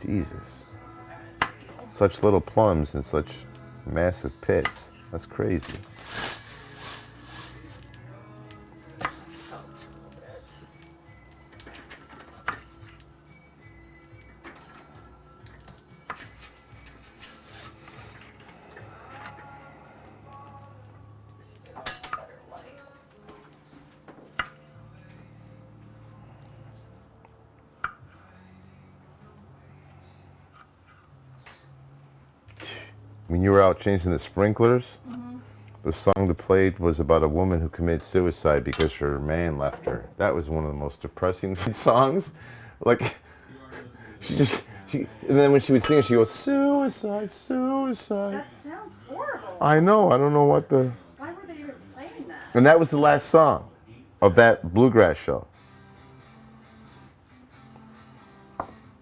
Jesus. Such little plums and such massive pits. That's crazy. When you were out changing the sprinklers, the song that played was about a woman who committed suicide because her man left her. That was one of the most depressing songs. Like, and then when she would sing it, she goes, suicide, suicide. That sounds horrible. I know, I don't know what the... Why were they even playing that? And that was the last song of that bluegrass show.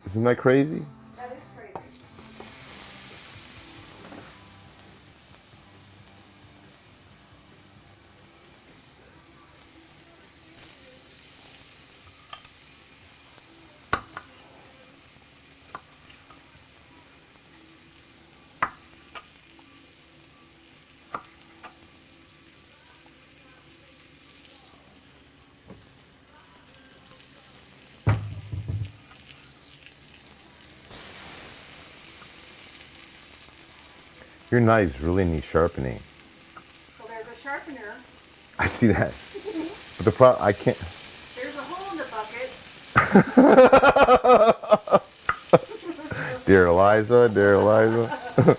Isn't that crazy? That is crazy. Your knives really need sharpening. Well, there's a sharpener. I see that. But the problem, I can't... There's a hole in the bucket. Dear Eliza, dear Eliza. Yeah,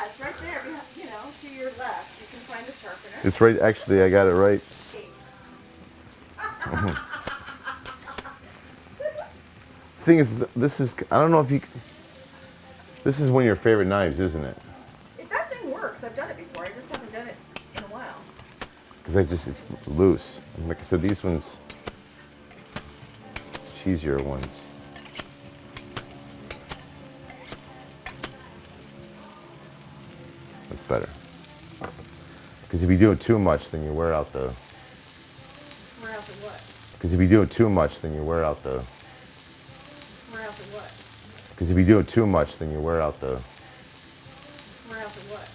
it's right there. You know, to your left. You can find the sharpener. It's right, actually, I got it right. Thing is, this is, I don't know if you... This is one of your favorite knives, isn't it? That thing works. I've done it before. I just haven't done it in a while. Because it's loose. And like I said, these ones, cheesier ones. That's better. Because if you do it too much, then you wear out the... Wear out the what? Because if you do it too much, then you wear out the... Wear out the what? Because if you do it too much, then you wear out the... Wear out the what?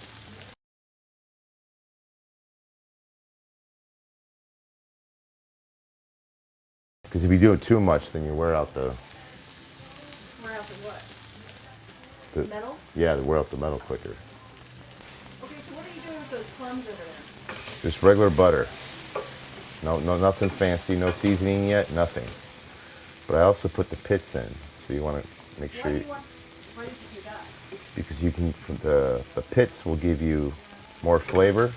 Because if you do it too much, then you wear out the... Wear out the what? the Metal? Yeah, they wear out the metal quicker. Okay, so what are you doing with those plums over there? Just regular butter. No, nothing fancy, no seasoning yet, nothing. But I also put the pits in, so you want to make sure Why did you do that? because you can, the pits will give you more flavor,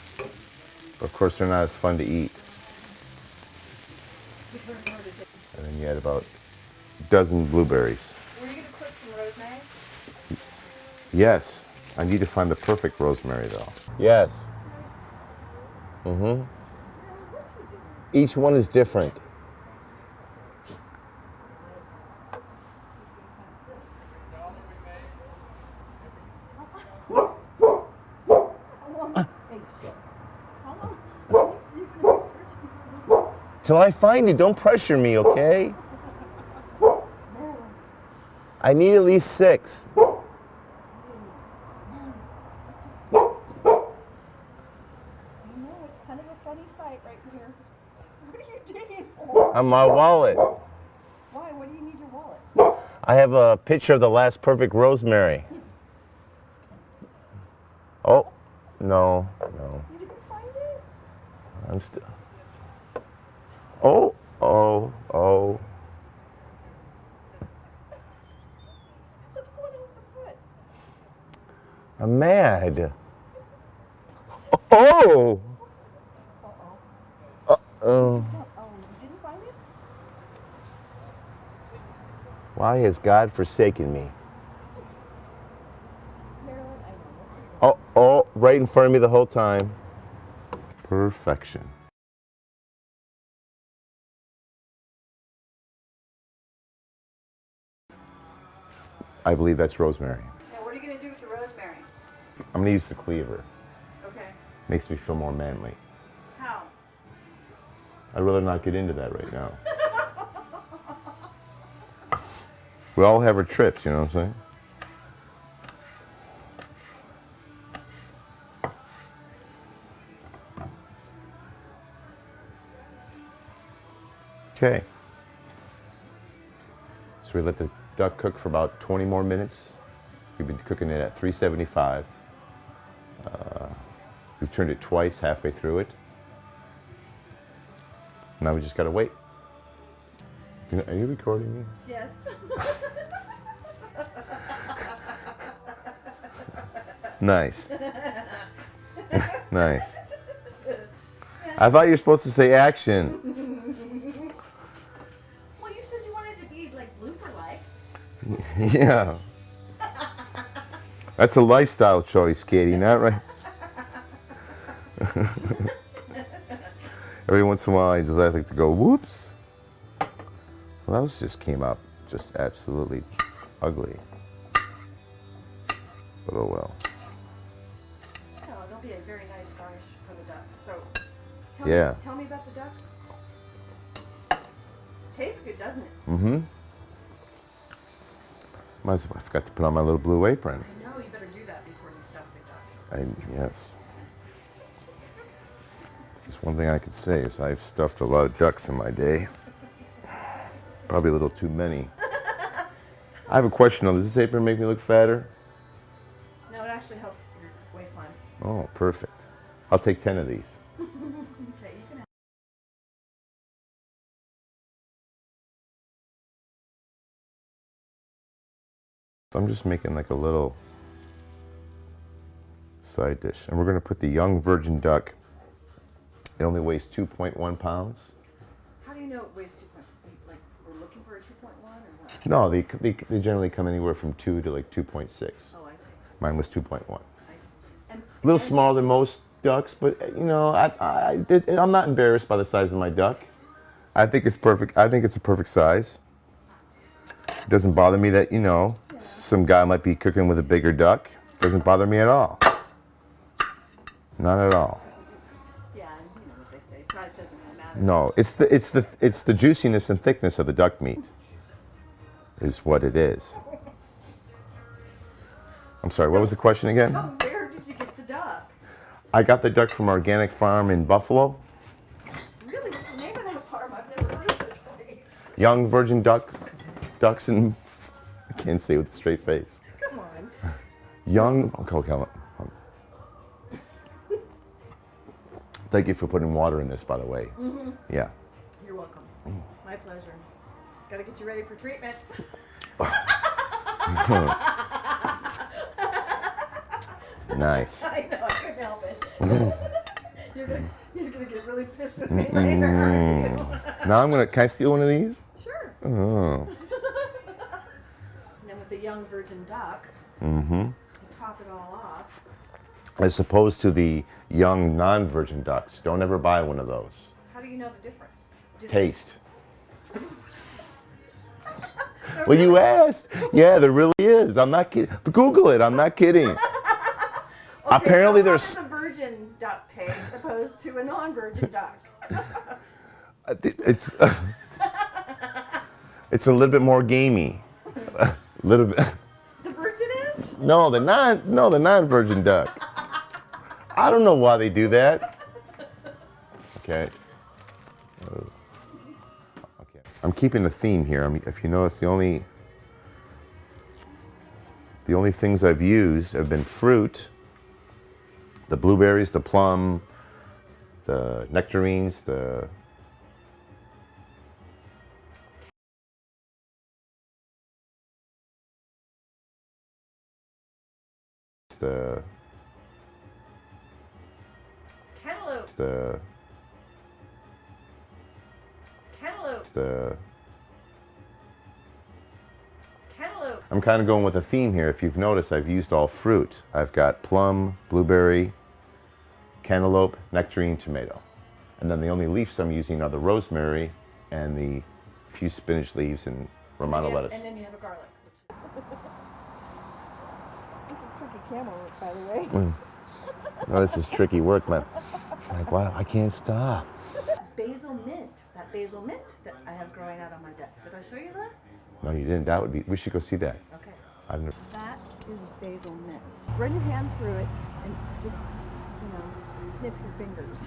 but of course they're not as fun to eat. And then you add about a dozen blueberries. Were you going to put some rosemary? Yes, I need to find the perfect rosemary though. Yes. Mm-hmm. Each one is different. Till I find it, don't pressure me, okay? I need at least 6. You know, it's kind of a funny sight right here. What are you digging for? On my wallet. Why? What do you need your wallet? I have a picture of the last perfect rosemary. Oh, no. You didn't find it? I'm still... Oh. What's going on with the foot? I'm mad. Oh! Oh, Uh-oh. you didn't find it? Why has God forsaken me? Marilyn, I know. Oh, right in front of me the whole time. Perfection. I believe that's rosemary. Now, what are you going to do with the rosemary? I'm going to use the cleaver. Okay. Makes me feel more manly. How? I'd rather not get into that right now. We all have our trips, you know what I'm saying? Okay. So we let the duck cook for about 20 more minutes. We've been cooking it at 375. We've turned it twice halfway through it. Now we just gotta wait. Are you recording me? Yes. Nice. Nice. I thought you were supposed to say action. Well, you said you wanted to be like blooper-like. Yeah. That's a lifestyle choice, Katie, not right? Every once in a while, I just like to go, whoops. Well, those just came out just absolutely ugly. But oh well. No, it'll be a very nice garnish for the duck. So, tell me about the duck. Tastes good, doesn't it? Mm-hmm. I forgot to put on my little blue apron. I know, you better do that before you stuff the duck. Yes. Just one thing I could say is I've stuffed a lot of ducks in my day. Probably a little too many. I have a question though. Does this apron make me look fatter? No, it actually helps your waistline. Oh, perfect. I'll take 10 of these. Okay, you can have. So I'm just making like a little side dish. And we're going to put the young virgin duck. It only weighs 2.1 pounds. How do you know it weighs 2.1? Like, we're looking for a 2.1 or what? No, they generally come anywhere from 2 to like 2.6. Oh, I see. Mine was 2.1. I see. And A little smaller than most ducks, but you know, I'm not embarrassed by the size of my duck. I think it's perfect. I think it's a perfect size. It doesn't bother me that, you know, some guy might be cooking with a bigger duck. Doesn't bother me at all. Not at all. yeah, and you know what they say, size doesn't really matter. No, it's the juiciness and thickness of the duck meat is what it is. I'm sorry, what was the question again? So where did you get the duck? I got the duck from Organic Farm in Buffalo. Really, what's the name of that farm? I've never heard of such a place. Young virgin ducks and I can't say with a straight face. Come on. Young, okay. Thank you for putting water in this, by the way. Mm-hmm. Yeah. You're welcome. My pleasure. Gotta get you ready for treatment. Nice. I know, I couldn't help it. you're gonna get really pissed with me later, aren't you? Now can I steal one of these? Sure. Oh. And then with the young virgin duck, Mm-hmm. you top it all off. As opposed to the young non-virgin ducks. Don't ever buy one of those. How do you know the difference? Taste. Well, you asked. Yeah, there really is. I'm not kidding. Google it. I'm not kidding. Apparently, so there's. how does a virgin duck taste opposed to a non-virgin duck? It's. It's a little bit more gamey. A little bit. The virgin is? No, the non-virgin duck. I don't know why they do that. Okay. Okay. I'm keeping the theme here. I mean, if you notice, the only things I've used have been fruit, the blueberries, the plum, the nectarines, the Cantaloupe. the Cantaloupe. Cantaloupe. I'm kind of going with a theme here. If you've noticed, I've used all fruit. I've got plum, blueberry, cantaloupe, nectarine, tomato. And then the only leaves I'm using are the rosemary and the few spinach leaves and Romano lettuce. And then you have a garlic. This is tricky camera work, by the way. No, this is tricky work, man. Like, why? I can't stop. Basil mint. That basil mint that I have growing out on my deck. Did I show you that? No, you didn't. That would be. We should go see that. Okay. I've never. That is basil mint. Run your hand through it and just, sniff your fingers.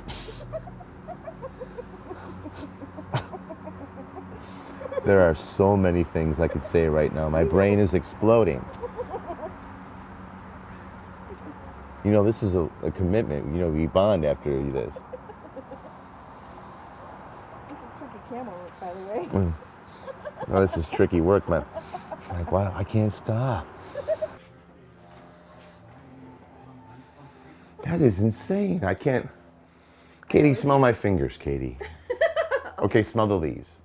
There are so many things I could say right now. My brain is exploding. You know, this is a commitment. You know, we bond after this. This is tricky camera work, by the way. No, this is tricky work, man. Like, wow, I can't stop. That is insane. I can't. Katie, smell my fingers, Katie. Okay, smell the leaves.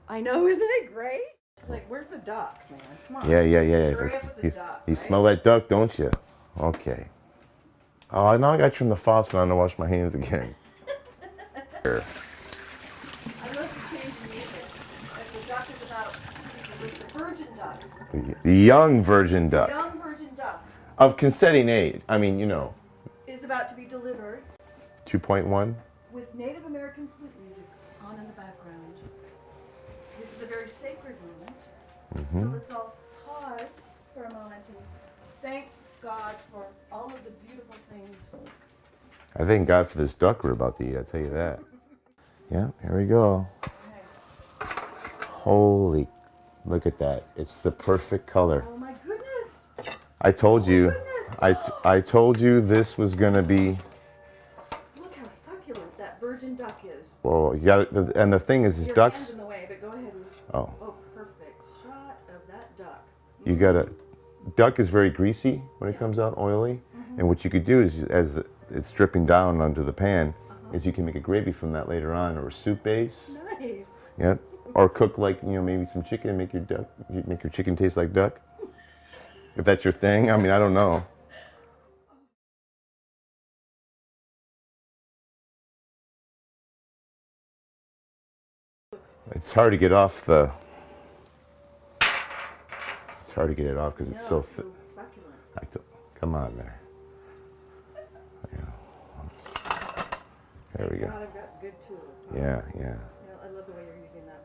I know, isn't it great? It's like, where's the duck, man? Come on. Yeah. Hurry up with the duck, You right? smell that duck, don't you? Okay. Oh, now I got to trim the faucet on to wash my hands again. I must have changed the music. If the duck is about the virgin duck, The young virgin duck young virgin duck, of consenting age. I mean, you know, is about to be delivered 2.1. with Native American flute music on in the background. This is a very sacred moment. So let's all pause for a moment and thank God for all of the beautiful things. I thank God for this duck we're about to eat, I'll tell you that. Yeah, here we go. Okay. Holy, look at that. It's the perfect color. Oh my goodness! I told you, goodness. I told you this was gonna be, Look how succulent that virgin duck is. well, you got it, and the thing is Your ducks, hand's in the way, but go ahead and. oh, Oh, perfect shot of that duck. you gotta, duck is very greasy when it comes out, oily. And what you could do is, as it's dripping down onto the pan, is you can make a gravy from that later on, or a soup base. Nice. Yeah. Or cook like, you know, maybe some chicken and make your chicken taste like duck. If that's your thing. I mean, I don't know. It's hard to get off the, it's hard to get it off because it's so it's thick. so succulent. Come on there. Yeah. There we go. God, I've got good tools. Huh? Yeah. You know, I love the way you're using that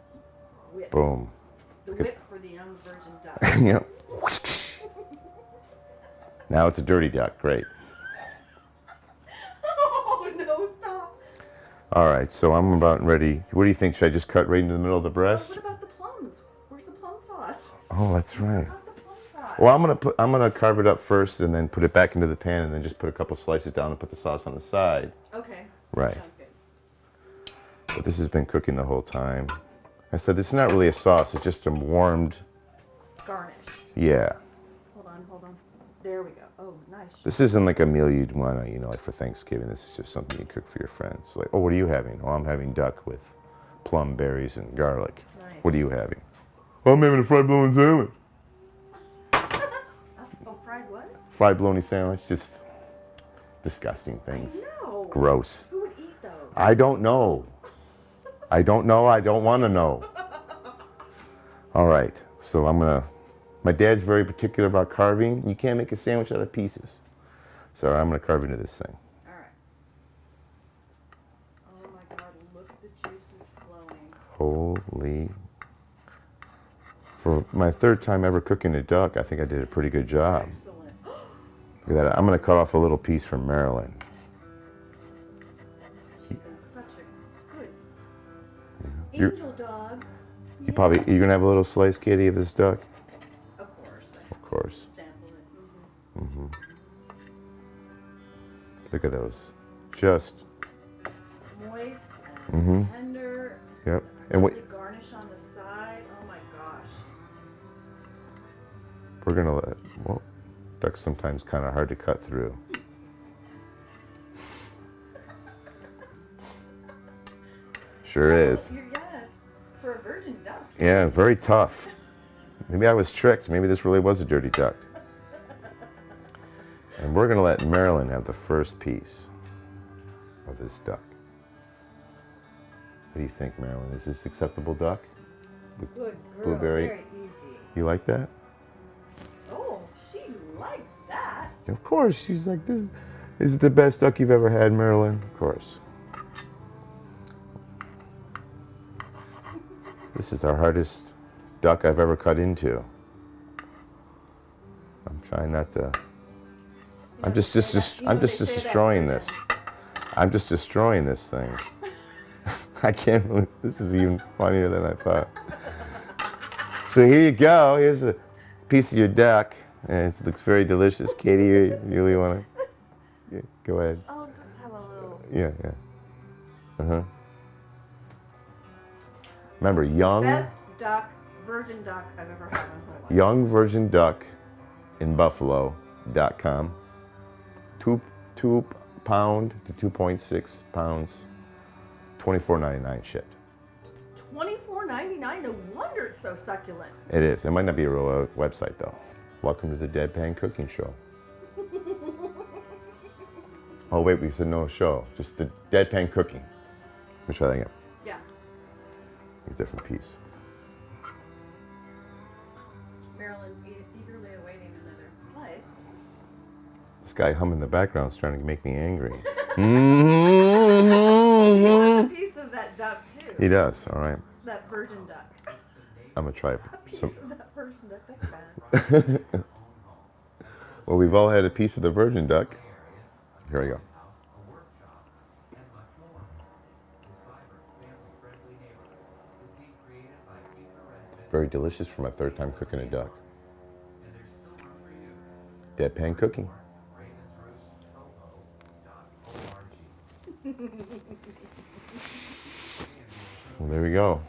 whip. Boom. The whip for the young virgin duck. Yeah. Now it's a dirty duck. Great. Oh, no, stop. All right, so I'm about ready. What do you think? Should I just cut right into the middle of the breast? What about the plums? Where's the plum sauce? Oh, that's right. What about the plum sauce? Well, I'm gonna carve it up first and then put it back into the pan and then just put a couple slices down and put the sauce on the side. Okay. Right. Sounds good. But this has been cooking the whole time. I said this is not really a sauce. It's just a warmed. Garnish. Yeah. Hold on. There we go. Oh, nice. This isn't like a meal you'd want to, you know, like for Thanksgiving. This is just something you cook for your friends. Like, oh, what are you having? Oh, I'm having duck with plum berries and garlic. Nice. What are you having? Oh, I'm having a fried bologna sandwich. Oh, fried what? Fried bologna sandwich, just disgusting things. No. Gross. Who would eat those? I don't know. I don't know. I don't want to know. All right. So my dad's very particular about carving. You can't make a sandwich out of pieces. So I'm going to carve into this thing. All right. Oh my God, look at the juices flowing. Holy. For my third time ever cooking a duck, I think I did a pretty good job. Excellent. Look at that. I'm going to cut off a little piece from Marilyn. She's been such a good You're- angel dog. You going to have a little slice, Kitty, of this duck? Of course. Of course. Sample it. Look at those. Just, Moist and tender. yep. And Lovely garnish on the side. Oh my gosh. we're going to well, duck's sometimes kind of hard to cut through. Sure is. Yeah, it's for a virgin duck. Yeah, very tough. Maybe I was tricked. Maybe this really was a dirty duck. And we're going to let Marilyn have the first piece of this duck. What do you think, Marilyn? Is this acceptable duck? Good girl. Blueberry. Very easy. You like that? Oh, she likes that. Of course. She's like, this is the best duck you've ever had, Marilyn. Of course. This is the hardest duck I've ever cut into. I'm trying not to. I'm just destroying this. I'm just destroying this thing. I can't believe this is even funnier than I thought. So here you go. Here's a piece of your duck, and it looks very delicious. Katie, you really want to go ahead? Oh, let's have a little. Yeah, yeah. Remember, young Best duck, virgin duck I've ever had in my whole life. young virgin duck in buffalo.com. 2 pound to 2.6 pounds, $24.99 shipped. $24.99. No wonder it's so succulent. It is. It might not be a real website though. Welcome to the Deadpan Cooking Show. Oh wait, we said no show. Just the Deadpan Cooking. Let me try that again. Yeah. A different piece. Marilyn's eagerly awaiting another slice. This guy humming in the background is trying to make me angry. He wants a piece of that duck too. He does. All right. That virgin duck. I'm gonna try A piece some. of that virgin duck. That's bad. Well, we've all had a piece of the virgin duck. Here we go. Very delicious for my third time cooking a duck. Deadpan Cooking. Well, there we go.